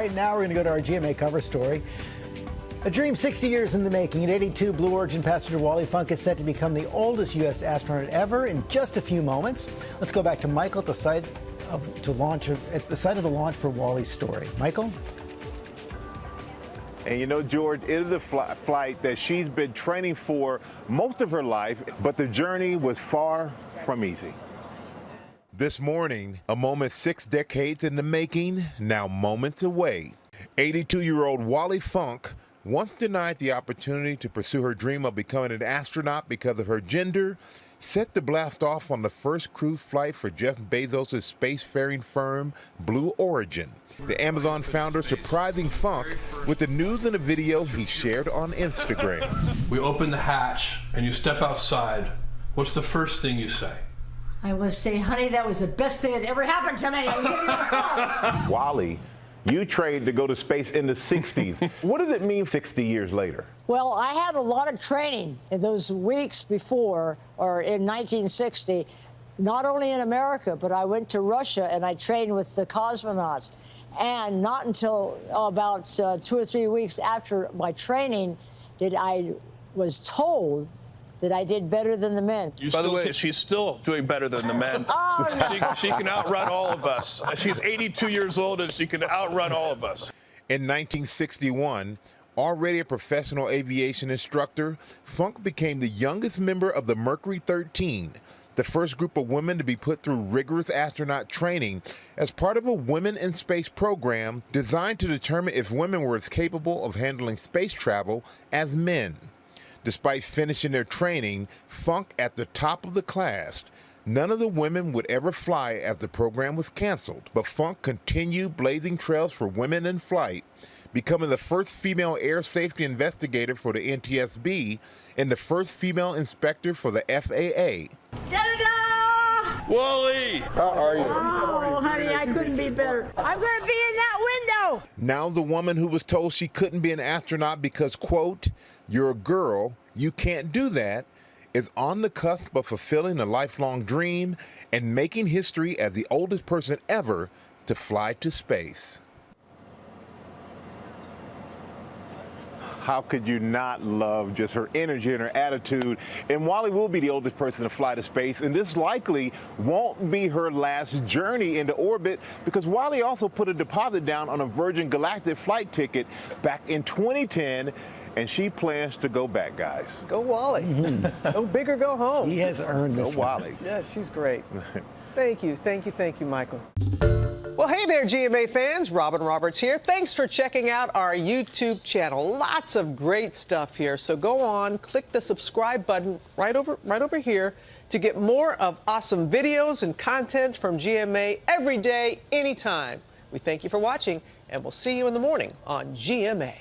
Right now, we're going to go to our GMA cover story. A dream 60 years in the making. At 82, Blue Origin passenger Wally Funk is set to become the oldest U.S. astronaut ever in just a few moments. Let's go back to Michael at the site of the launch for Wally's story. Michael? And you know, George, it is a flight that she's been training for most of her life, but the journey was far from easy. This morning, a moment 6 decades in the making, now moments away. 82-year-old Wally Funk once denied the opportunity to pursue her dream of becoming an astronaut because of her gender, set to blast off on the first cruise flight for Jeff Bezos' spacefaring firm, Blue Origin. The Amazon founder surprising Funk with the news in a video he shared on Instagram. We open the hatch and you step outside. What's the first thing you say? I will say, honey, that was the best thing that ever happened to me. Wally, you trained to go to space in the 60s. What does it mean 60 years later? Well, I had a lot of training in those weeks before, or in 1960, not only in America, but I went to Russia and I trained with the cosmonauts. And not until about 2 or 3 weeks after my training did I was told that I did better than the men. By the way, she's still doing better than the men. Oh, no. She can outrun all of us. She's 82 years old and she can outrun all of us. In 1961, already a professional aviation instructor, Funk became the youngest member of the Mercury 13, the first group of women to be put through rigorous astronaut training as part of a Women in Space program designed to determine if women were as capable of handling space travel as men. Despite finishing their training, Funk at the top of the class, none of the women would ever fly as the program was canceled. But Funk continued blazing trails for women in flight, becoming the first female air safety investigator for the NTSB and the first female inspector for the FAA. Da-da-da! Wally! How are you? Oh, honey, I couldn't be better. I'm going to be in that window. Now the woman who was told she couldn't be an astronaut because, quote, "You're a girl, you can't do that," is on the cusp of fulfilling a lifelong dream and making history as the oldest person ever to fly to space. How could you not love just her energy and her attitude? And Wally will be the oldest person to fly to space, and this likely won't be her last journey into orbit because Wally also put a deposit down on a Virgin Galactic flight ticket back in 2010, and she plans to go back, guys. Go Wally. Go big or go home. He has earned this. Go Wally. Yeah, she's great. Thank you, Michael. Well, hey there, GMA fans. Robin Roberts here. Thanks for checking out our YouTube channel. Lots of great stuff here. So go on, click the subscribe button right over here to get more of awesome videos and content from GMA every day, anytime. We thank you for watching, and we'll see you in the morning on GMA.